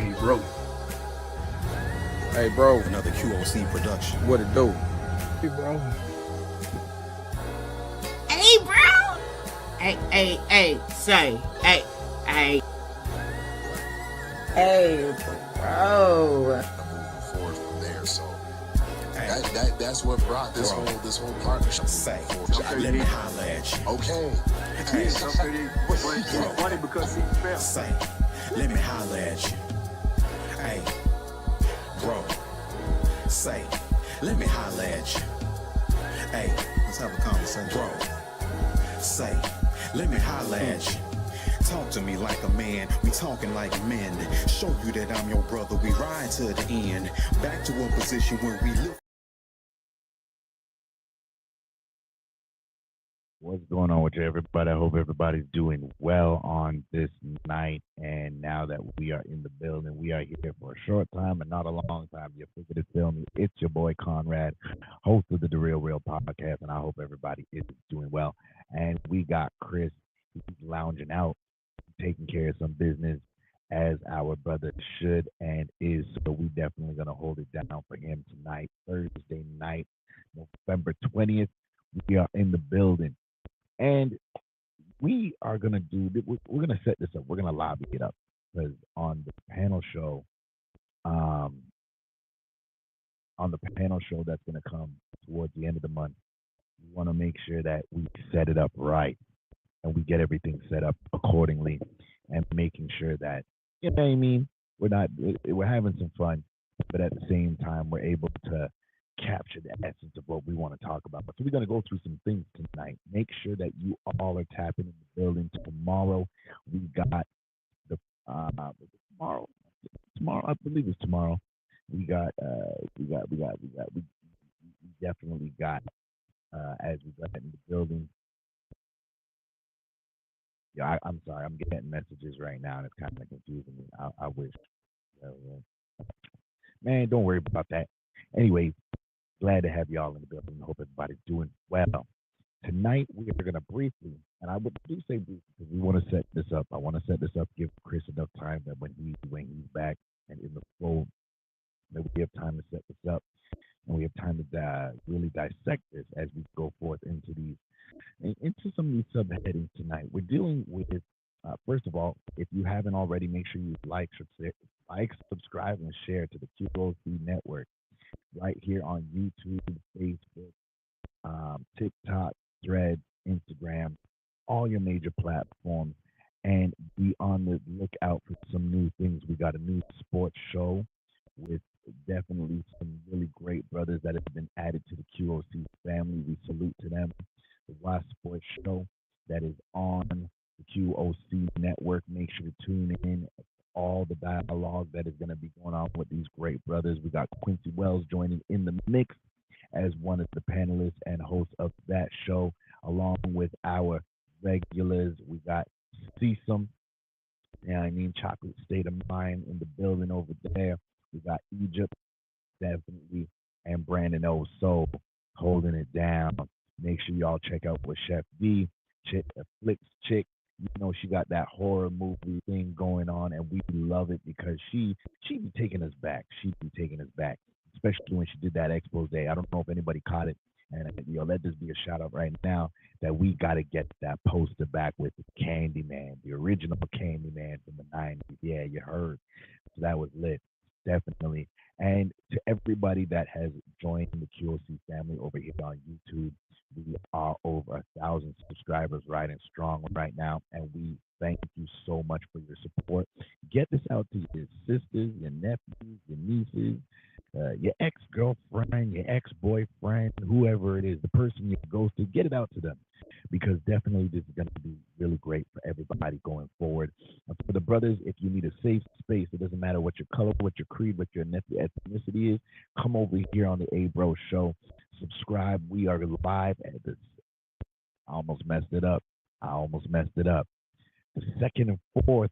AyeBro. Hey, bro. Another QOC production. What it do? Hey, bro. Hey, bro. Hey, say, hey, bro. Moving forward from there, so that's what brought this whole partnership. Say, Okay, let me holler at you. Okay. Hey, It's funny because he felt. say, let me holler at you. Hey, bro. Say, let me holler at you. Hey, let's have a conversation. Bro. Say, let me holler at you. Talk to me like a man, we talking like men. Show you that I'm your brother, we ride to the end. Back to a position where we live. What's going on with you, everybody? I hope everybody's doing well on this night. And now that we are in the building, we are here for a short time and not a long time. You figured it, feel me? It's your boy Conrad, host of the DaRealReel Podcast, and I hope everybody is doing well. And we got Chris, he's lounging out, taking care of some business as our brother should and is. So we definitely gonna hold it down for him tonight, Thursday night, November 20th. We are in the building. And we are going to do, we're going to set this up. We're going to lobby it up because on the panel show that's going to come towards the end of the month, we want to make sure that we set it up right and we get everything set up accordingly and making sure that, you know what I mean, we're having some fun, but at the same time, we're able to capture the essence of what we want to talk about. So we're going to go through some things tonight. Make sure that you all are tapping in the building. Tomorrow we got the tomorrow I believe it's tomorrow. We definitely got as we got in the building. Yeah, I'm sorry, I'm getting messages right now and it's kind of confusing me. I wish. Man, don't worry about that. Anyways, glad to have y'all in the building. Hope everybody's doing well. Tonight, we are going to briefly, and I would do say briefly because we want to set this up. I want to set this up, give Chris enough time that when he's back and in the flow, that we have time to set this up. And we have time to really dissect this as we go forth into some of these subheadings tonight. We're dealing with, first of all, if you haven't already, make sure you like, subscribe, and share to the QOC Network. Right here on YouTube, Facebook, TikTok, Threads, Instagram, all your major platforms, and be on the lookout for some new things. We got a new sports show with definitely some really great brothers that have been added to the QOC family. We salute to them. The last sports show that is on the QOC Network. Make sure to tune in. All the dialogue that is going to be going on with these great brothers. We got Quincy Wells joining in the mix as one of the panelists and hosts of that show, along with our regulars. We got Cecum, Chocolate State of Mind in the building over there. We got Egypt, definitely, and Brandon O. So holding it down. Make sure y'all check out what Chef D, Flicks Chick. You know, she got that horror movie thing going on, and we love it because she be taking us back. She be taking us back, especially when she did that expose. I don't know if anybody caught it, and let this be a shout out right now that we got to get that poster back with Candyman, the original Candyman from the 90s. Yeah, you heard. So that was lit, definitely. And to everybody that has joined the QOC family over here on YouTube, we are over 1,000 subscribers riding strong right now, and we thank you so much for your support. Get this out to your sisters, your nephews, your nieces, your ex-girlfriend, your ex-boyfriend, whoever it is, the person you ghosted, get it out to them because definitely this is going to be really great for everybody going forward. And for the brothers, if you need a safe space, it doesn't matter what your color, what your creed, what your ethnicity is, come over here on the AyeBro show. Subscribe. We are live at this. I almost messed it up. The second and fourth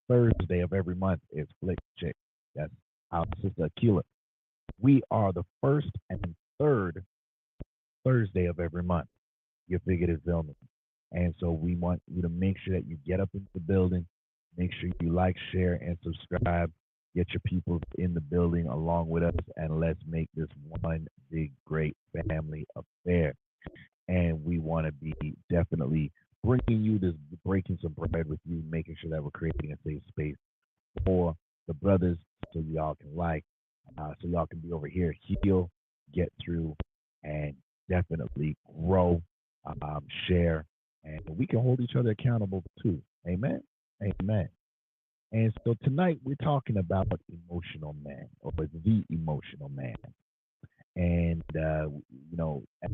Thursday of every month is Flick Chick. That's our sister Akila. We are the first and third Thursday of every month. You figured it, filming. And so we want you to make sure that you get up into the building, Make sure you like, share, and subscribe. Get your people in the building along with us, and let's make this one big, great family affair. And we want to be definitely bringing you this, breaking some bread with you, making sure that we're creating a safe space for the brothers, so y'all can so y'all can be over here, heal, get through, and definitely grow, share, and we can hold each other accountable too. Amen. Amen. And so tonight we're talking about emotional man, or the emotional man. And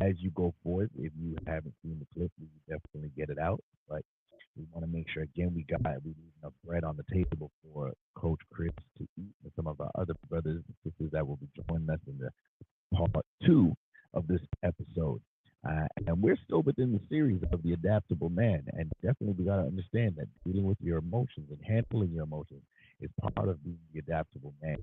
as you go forward, if you haven't seen the clip, we definitely get it out. But we want to make sure again we leave enough bread on the table for Coach Chris to eat, and some of our other brothers and sisters that will be joining us in the part 2 of this episode. And we're still within the series of the adaptable man, and definitely we gotta understand that dealing with your emotions and handling your emotions is part of being the adaptable man.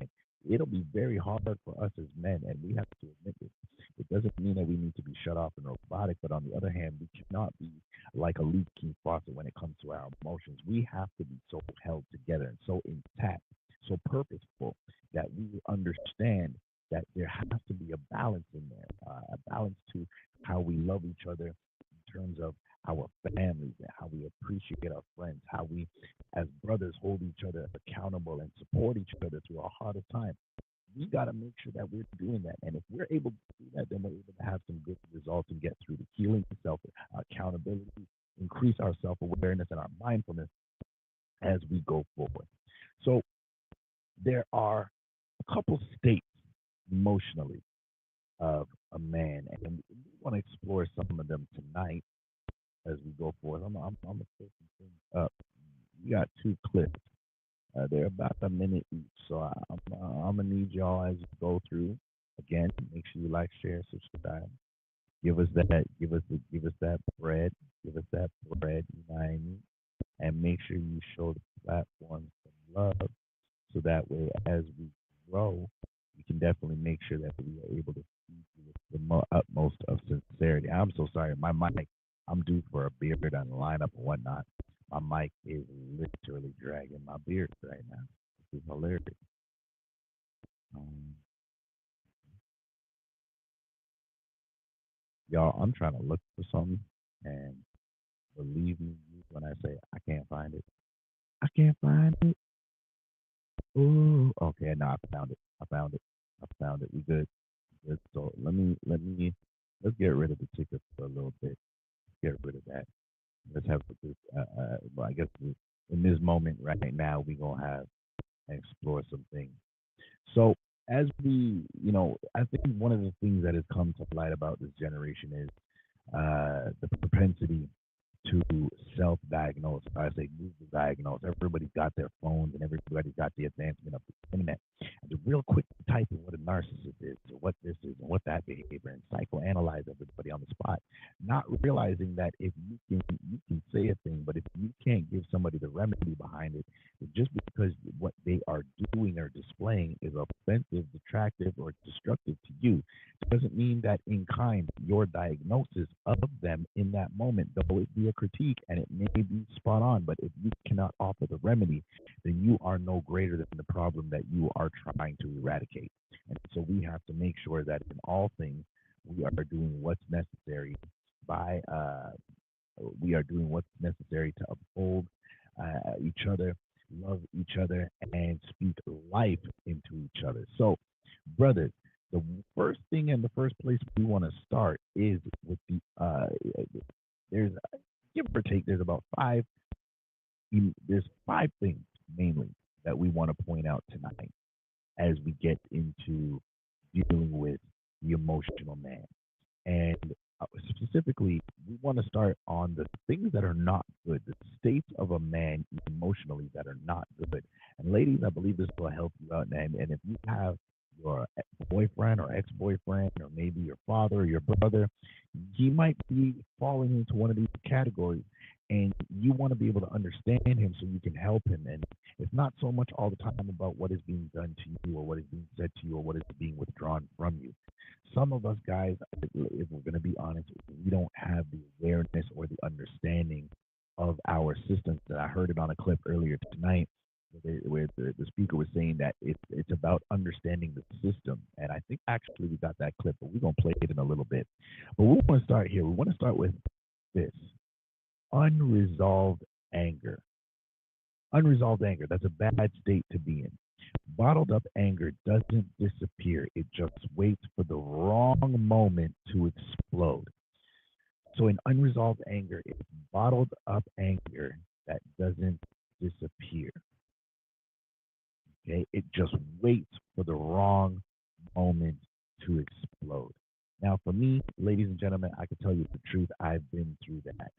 It'll be very hard for us as men, and we have to admit this. It doesn't mean that we need to be shut off and robotic, but on the other hand, we cannot be like a leaking faucet when it comes to our emotions. We have to be so held together and so intact, so purposeful, that we understand that there has to be a balance in there, a balance to how we love each other in terms of our families, and how we appreciate our friends, how we as brothers hold each other accountable and support each other through our hardest time. We got to make sure that we're doing that. And if we're able to do that, then we're able to have some good results and get through the healing, self accountability, increase our self awareness and our mindfulness as we go forward. So there are a couple states emotionally of a man, and we want to explore some of them tonight as we go forward. I'm gonna throw some things up. We got 2 clips. They're about a minute each, so I'm gonna need y'all as you go through. Again, make sure you like, share, subscribe. Give us that bread. Give us that bread, you know what I mean? And make sure you show the platform some love, so that way as we grow, we can definitely make sure that we are able to feed you with the utmost of sincerity. I'm so sorry, my mic. I'm due for a beard on the lineup and whatnot. My mic is literally dragging my beard right now. This is hilarious. Y'all, I'm trying to look for something, and believe me when I say I can't find it. I can't find it. Ooh, okay, no, I found it. We good. So let's get rid of the ticket for a little bit. Get rid of that. Let's have this. Well, I guess in this moment right now, we're gonna have and explore some things. So as we, I think one of the things that has come to light about this generation is the propensity to self-diagnose. I say Google diagnose. Everybody's got their phones, and everybody's got the advancement of the internet. And to real quick type in what a narcissist is, or what this is, and what that behavior, and psychoanalyze everybody on the spot, not realizing that if you can say a thing, but if you can't give somebody the remedy behind it, just because what they are doing or displaying is offensive, detractive, or destructive to you, doesn't mean that in kind your diagnosis of them in that moment, though it be a critique and it may be spot on, but if you cannot offer the remedy, then you are no greater than the problem that you are trying to eradicate. And so we have to make sure that in all things we are doing what's necessary to uphold each other, love each other, and speak life into each other. So, brothers, the first thing in the first place we want to start is with the there's give or take there's about 5 things mainly that we want to point out tonight as we get into dealing with the emotional man. And specifically, we want to start on the things that are not good, the states of a man emotionally that are not good. And ladies, I believe this will help you out. And if you have your boyfriend or ex-boyfriend, or maybe your father or your brother, he might be falling into one of these categories, and you want to be able to understand him so you can help him. And it's not so much all the time about what is being done to you, or what is being said to you, or what is being withdrawn from you. Some of us guys, if we're going to be honest, we don't have the awareness or the understanding of our systems. And I heard it on a clip earlier tonight where the speaker was saying that it's about understanding the system. And I think actually we got that clip, but we're going to play it in a little bit. But we want to start here. We want to start with this: unresolved anger. Unresolved anger, that's a bad state to be in. Bottled up anger doesn't disappear. It just waits for the wrong moment to explode. So in unresolved anger, it's bottled up anger that doesn't disappear. Okay, it just waits for the wrong moment to explode. Now, for me, ladies and gentlemen, I can tell you the truth. I've been through that.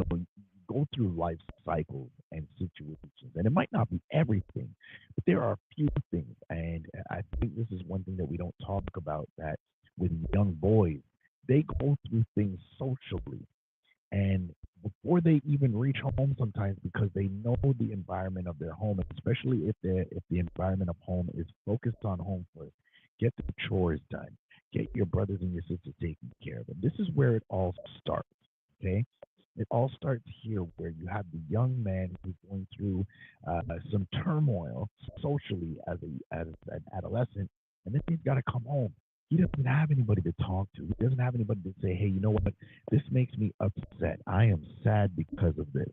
When you go through life cycles and situations, and it might not be everything, but there are a few things, and I think this is one thing that we don't talk about, that with young boys, they go through things socially, and before they even reach home sometimes, because they know the environment of their home, especially if the environment of home is focused on home first, get the chores done, get your brothers and your sisters taken care of. And this is where it all starts, okay? It all starts here, where you have the young man who's going through some turmoil socially as an adolescent, and then he's got to come home. He doesn't have anybody to talk to. He doesn't have anybody to say, hey, you know what? This makes me upset. I am sad because of this.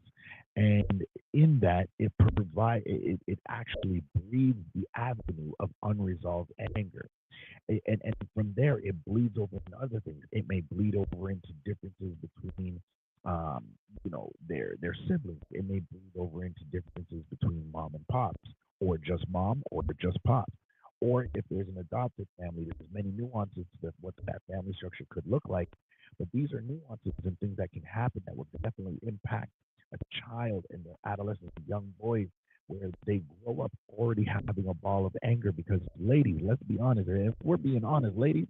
And in that, it actually breeds the avenue of unresolved anger. And from there, it bleeds over into other things. It may bleed over into differences between their siblings. It may bleed over into differences between mom and pops, or just mom, or just pop. Or if there's an adopted family, there's many nuances to what that family structure could look like. But these are nuances and things that can happen that will definitely impact a child and their adolescent young boys, where they grow up already having a ball of anger. Because, ladies, let's be honest. If we're being honest, ladies,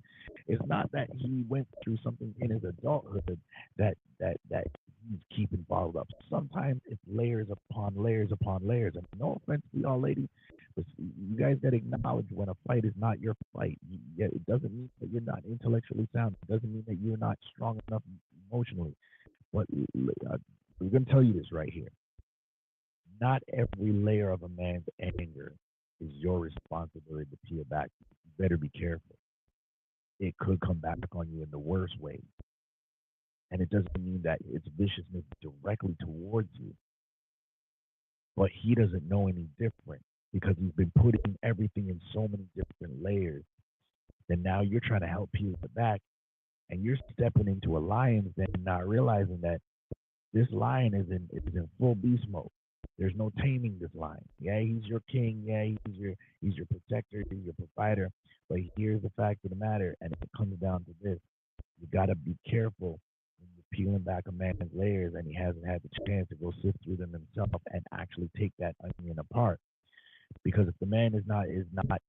it's not that he went through something in his adulthood that he's keeping bottled up. Sometimes it's layers upon layers upon layers. And no offense to y'all, ladies, but you guys got to acknowledge when a fight is not your fight. It doesn't mean that you're not intellectually sound. It doesn't mean that you're not strong enough emotionally. But we're going to tell you this right here. Not every layer of a man's anger is your responsibility to peel back. You better be careful. It could come back on you in the worst way. And it doesn't mean that it's viciousness directly towards you. But he doesn't know any different, because he's been putting everything in so many different layers. And now you're trying to help peel it back, and you're stepping into a lion's den, not realizing that this lion is in full beast mode. There's no taming this lion. Yeah, he's your king. Yeah, he's your protector. He's your provider. But here's the fact of the matter, and it comes down to this: you got to be careful when you're peeling back a man's layers, and he hasn't had the chance to go sift through them himself and actually take that onion apart. Because if the man is not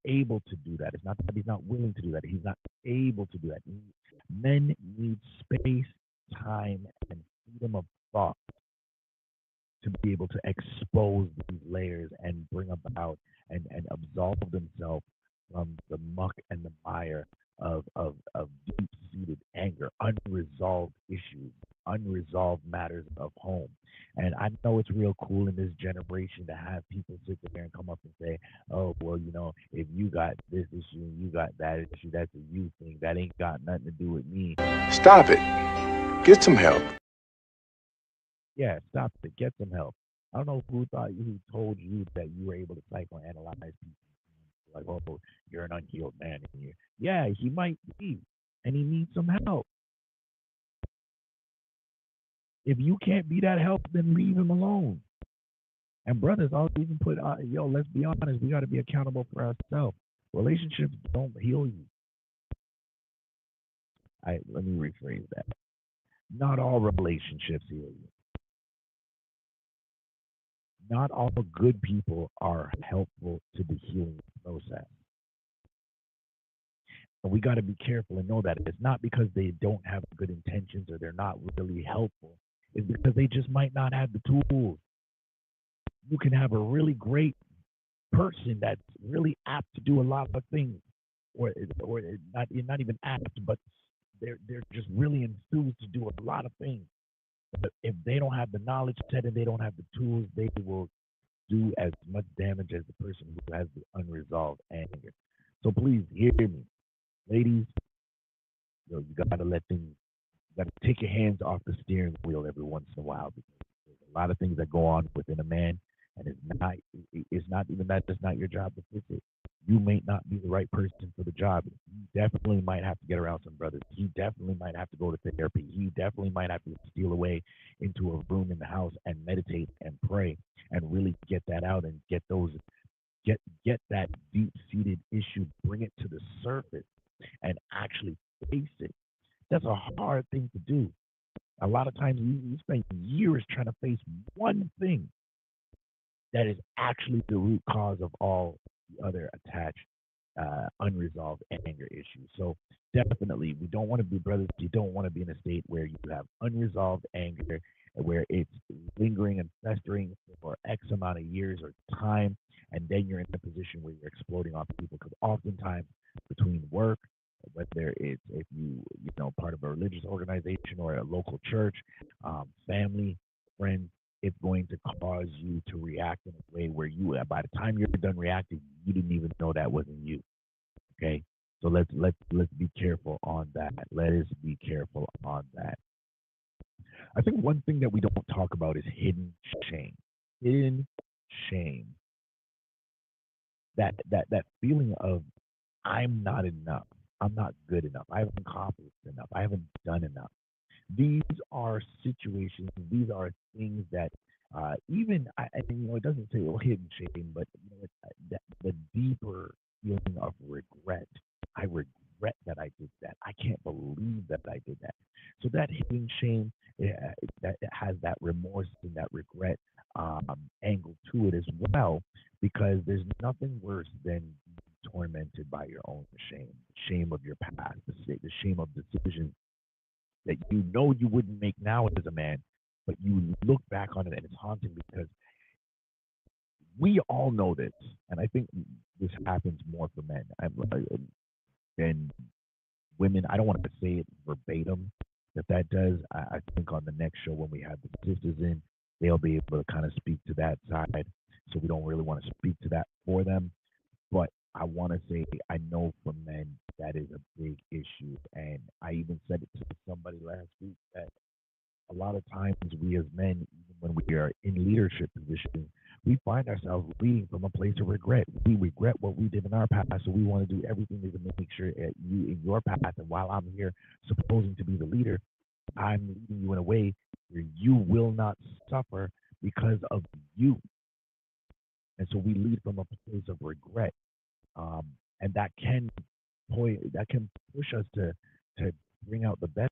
able to do that, it's not that he's not willing to do that. He's not able to do that. Men need space, time, and freedom of thought to be able to expose these layers and bring about and absolve themselves from the muck and the mire of deep-seated anger, unresolved issues, unresolved matters of home. And I know it's real cool in this generation to have people sit there and come up and say, oh, well, if you got this issue and you got that issue, that's a you thing. That ain't got nothing to do with me. Stop it. Get some help. Yeah, stop it. Get some help. I don't know who told you that you were able to psychoanalyze people. Like, oh, you're an unhealed man. Yeah, he might be, and he needs some help. If you can't be that help, then leave him alone. And brothers, I'll even put, let's be honest, we got to be accountable for ourselves. Relationships don't heal you. Let me rephrase that. Not all relationships heal you. Not all good people are helpful to the healing process. And we got to be careful and know that it's not because they don't have good intentions or they're not really helpful. It's because they just might not have the tools. You can have a really great person that's really apt to do a lot of things, or not even apt, but they're just really enthused to do a lot of things. But if they don't have the knowledge set and they don't have the tools, they will do as much damage as the person who has the unresolved anger. So please hear me, ladies. You got to let things. You got to take your hands off the steering wheel every once in a while, because there's a lot of things that go on within a man, and it's not even that. It's not your job to fix it. You may not be the right person for the job. You definitely might have to get around some brothers. He definitely might have to go to therapy. He definitely might have to steal away into a room in the house and meditate and pray and really get that out and get that deep-seated issue, bring it to the surface and actually face it. That's a hard thing to do. A lot of times you spend years trying to face one thing that is actually the root cause of all the other attached, unresolved anger issues. So definitely, we don't want to be brothers. You don't want to be in a state where you have unresolved anger, where it's lingering and festering for X amount of years or time, and then you're in a position where you're exploding on people. Because oftentimes, between work, whether it's if you know part of a religious organization or a local church, family, friends, it's going to cause you to react in a way where by the time you're done reacting, you didn't even know that wasn't you. Okay, so let's be careful on that. Let us be careful on that. I think one thing that we don't talk about is hidden shame. Hidden shame. That feeling of I'm not enough. I'm not good enough. I haven't accomplished enough. I haven't done enough. These are situations. These are things that even it doesn't say hidden shame, but the deeper feeling of regret. I regret that I did that. I can't believe that I did that. So that hidden shame, that it has that remorse and that regret angle to it as well, because there's nothing worse than tormented by your own shame of your past, the shame of decisions that you know you wouldn't make now as a man, but you look back on it and it's haunting, because we all know this, and I think this happens more for men than women. I don't want to say it verbatim that does. I think on the next show when we have the sisters in, they'll be able to kind of speak to that side. So we don't really want to speak to that for them. But I want to say I know for men that is a big issue. And I even said it to somebody last week that a lot of times we as men, even when we are in leadership positions, we find ourselves leading from a place of regret. We regret what we did in our past, so we want to do everything to make sure that you in your path, and while I'm here supposing to be the leader, I'm leading you in a way where you will not suffer because of you. And so we lead from a place of regret, and that can push us to bring out the best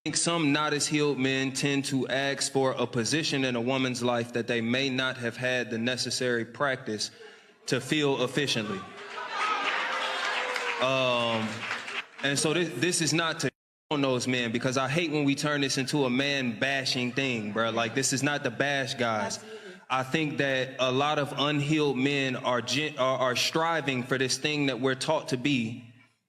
think some not as healed men tend to ask for a position in a woman's life that they may not have had the necessary practice to fill efficiently. And so this is not to on those men, because I hate when we turn this into a man bashing thing, bro. Like, this is not to bash guys. I think that a lot of unhealed men are striving for this thing that we're taught to be,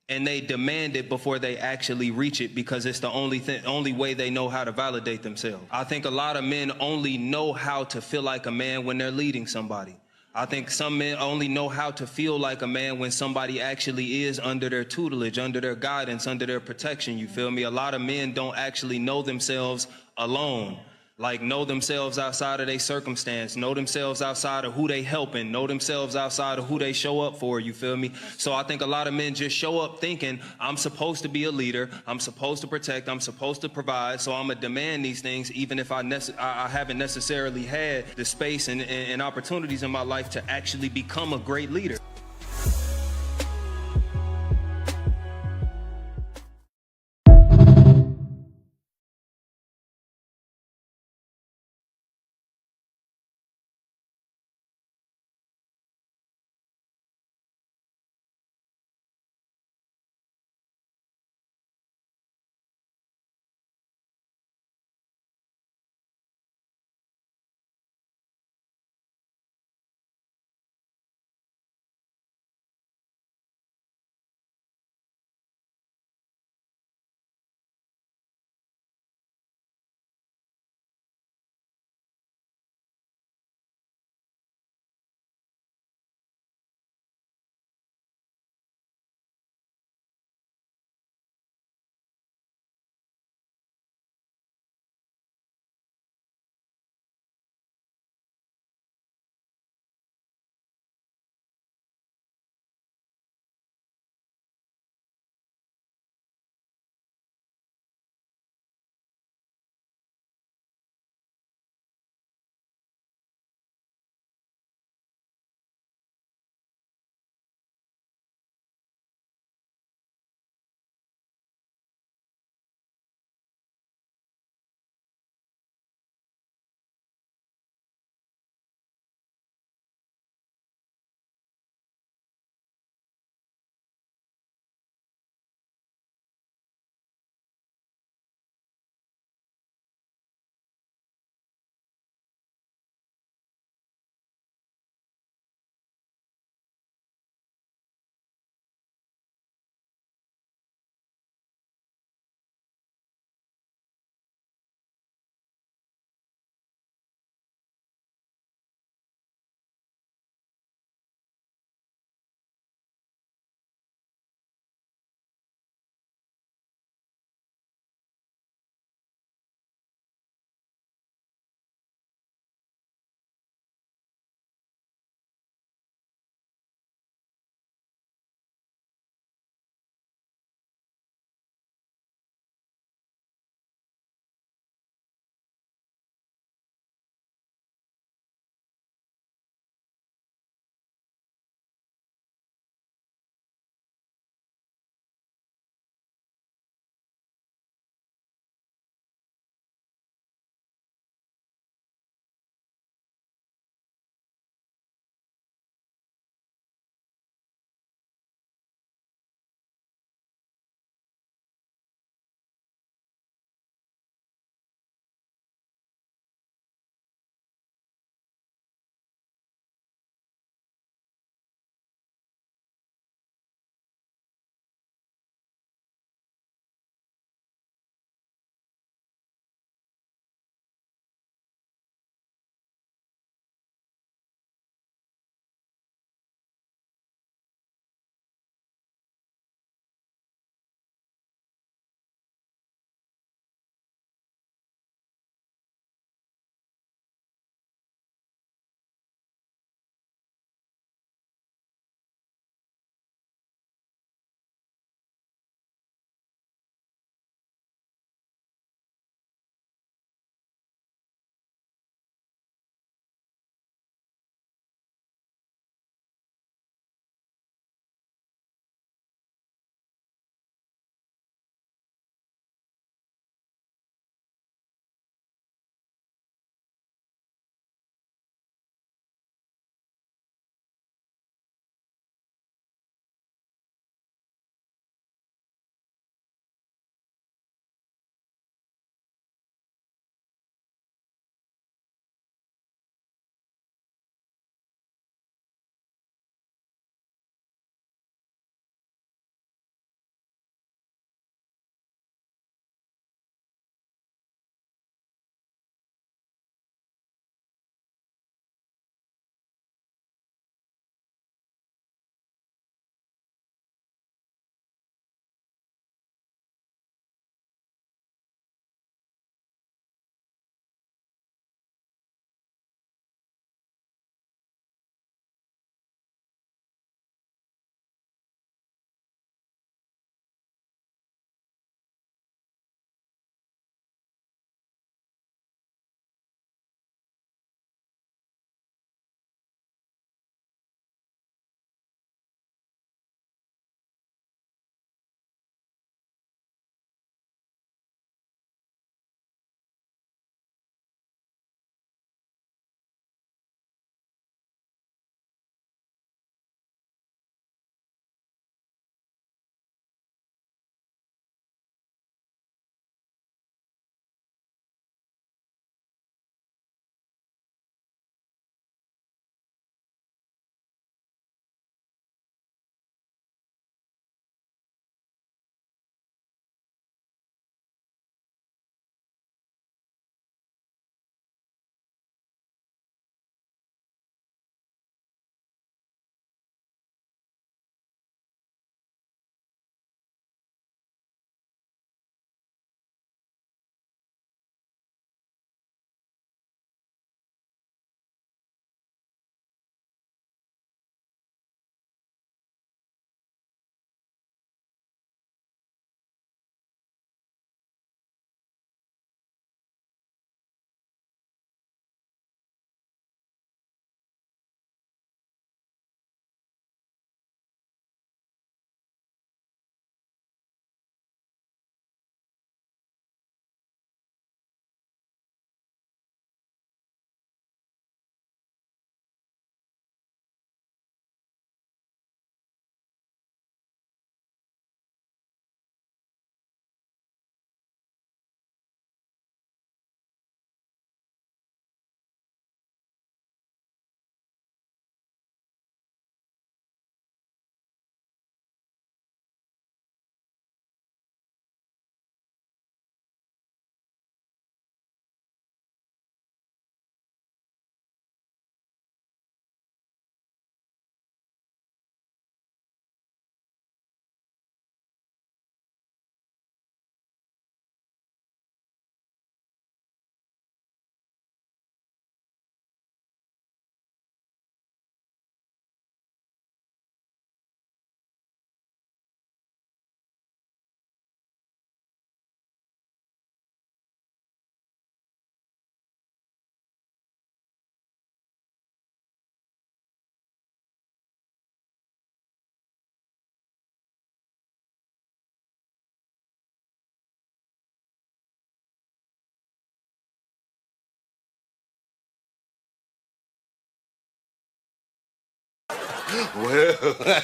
and they demand it before they actually reach it, because it's the only way they know how to validate themselves. I think a lot of men only know how to feel like a man when they're leading somebody. I think some men only know how to feel like a man when somebody actually is under their tutelage, under their guidance, under their protection, you feel me? A lot of men don't actually know themselves alone. Like, know themselves outside of their circumstance, know themselves outside of who they helping, know themselves outside of who they show up for, you feel me? So I think a lot of men just show up thinking, I'm supposed to be a leader, I'm supposed to protect, I'm supposed to provide, so I'm gonna demand these things even if I haven't necessarily had the space and opportunities in my life to actually become a great leader. Well.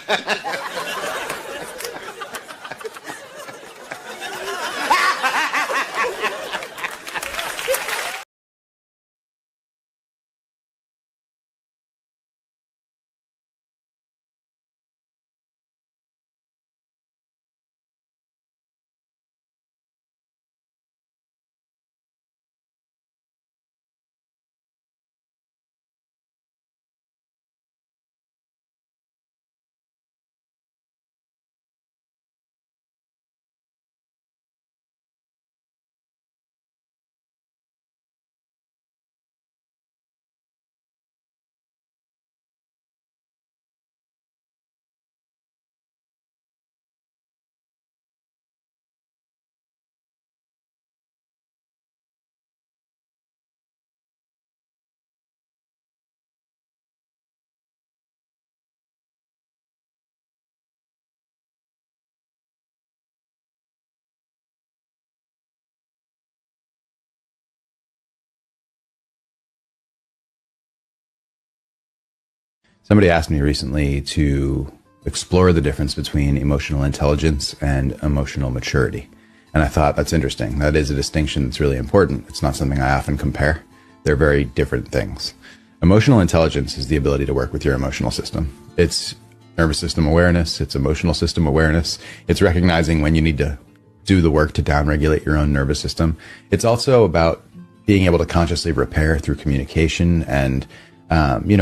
Somebody asked me recently to explore the difference between emotional intelligence and emotional maturity. And I thought that's interesting. That is a distinction that's really important. It's not something I often compare. They're very different things. Emotional intelligence is the ability to work with your emotional system. It's nervous system awareness. It's emotional system awareness. It's recognizing when you need to do the work to downregulate your own nervous system. It's also about being able to consciously repair through communication and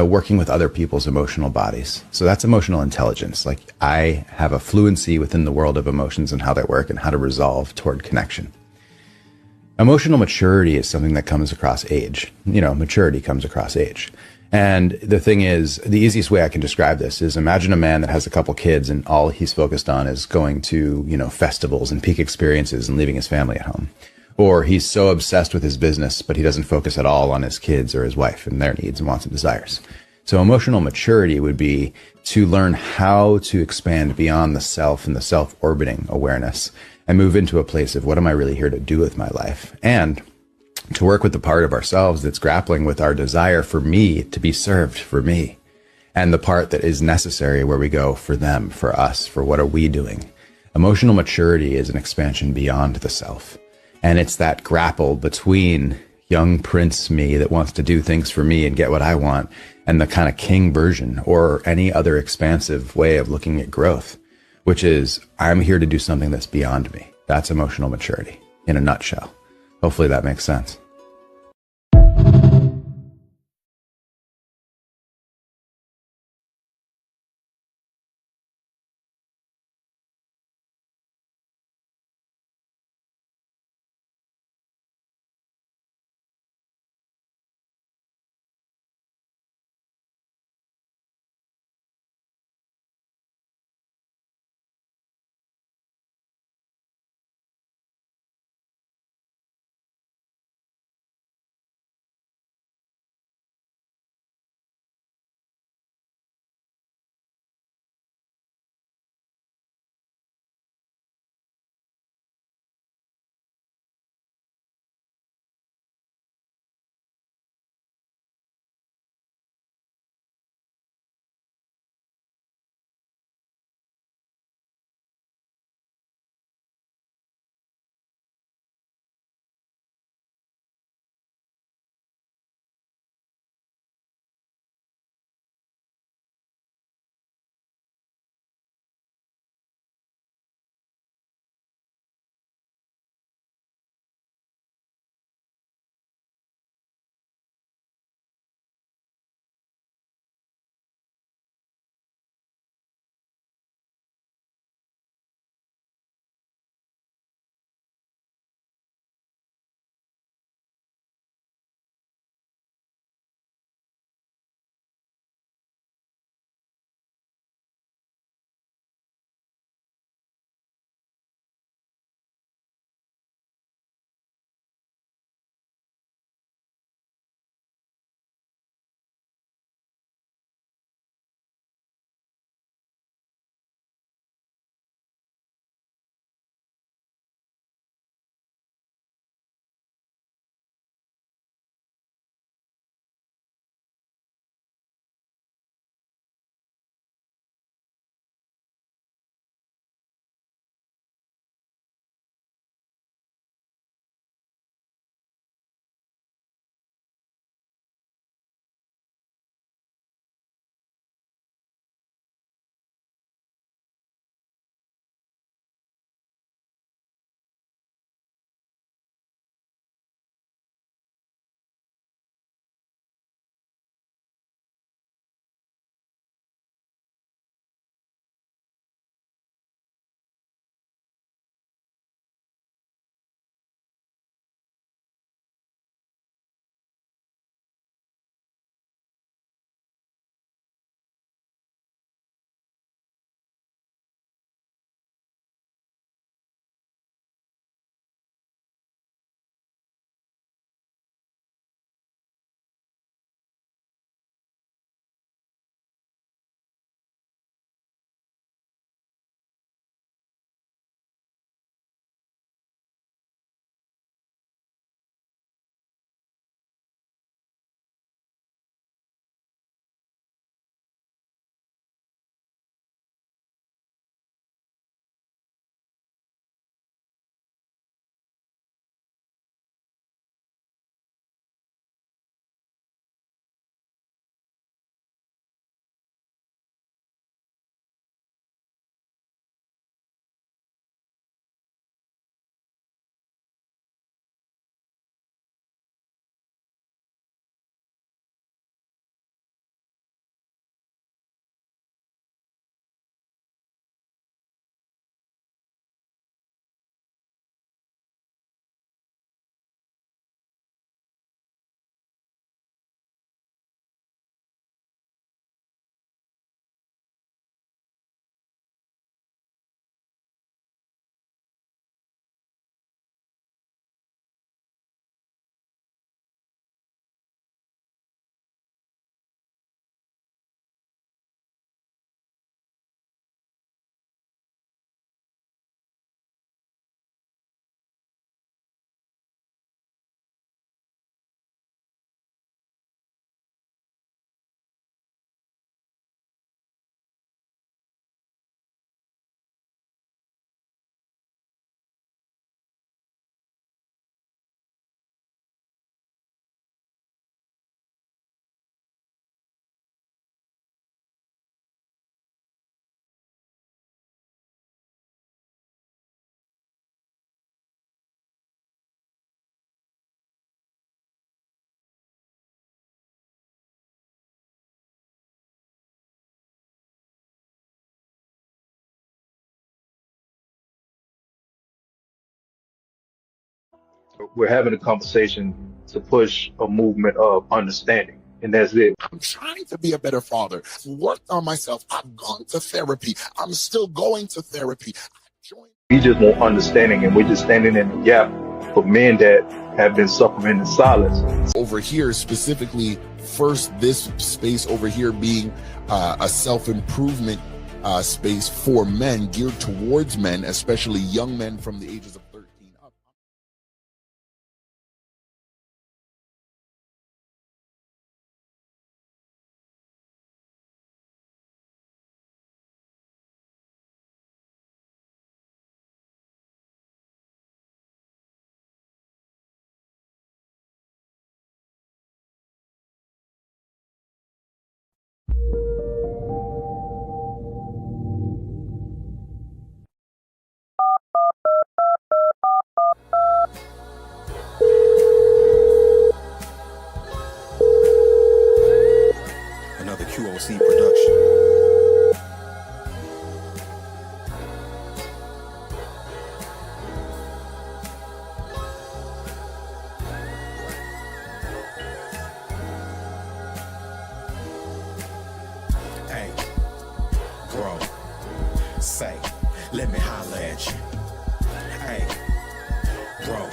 working with other people's emotional bodies. So that's emotional intelligence. Like, I have a fluency within the world of emotions and how they work and how to resolve toward connection. Emotional maturity is something that comes across age. Maturity comes across age. And the thing is, the easiest way I can describe this is, imagine a man that has a couple kids and all he's focused on is going to, festivals and peak experiences and leaving his family at home. Or he's so obsessed with his business, but he doesn't focus at all on his kids or his wife and their needs and wants and desires. So emotional maturity would be to learn how to expand beyond the self and the self-orbiting awareness and move into a place of, what am I really here to do with my life? And to work with the part of ourselves that's grappling with our desire for me to be served for me, and the part that is necessary where we go for them, for us, for what are we doing. Emotional maturity is an expansion beyond the self. And it's that grapple between young prince me that wants to do things for me and get what I want, and the kind of king version or any other expansive way of looking at growth, which is, I'm here to do something that's beyond me. That's emotional maturity in a nutshell. Hopefully that makes sense. We're having a conversation to push a movement of understanding, and that's it. I'm trying to be a better father. Worked on myself. I've gone to therapy. I'm still going to therapy. We just want understanding, and we're just standing in the gap for men that have been suffering in silence. Over here, specifically, first, this space over here being a self-improvement space for men, geared towards men, especially young men from the ages of 13 up. Another QOC production. Hey, bro, say, let me holler at you. Hey, bro,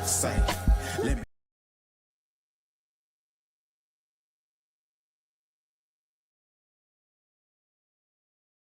say,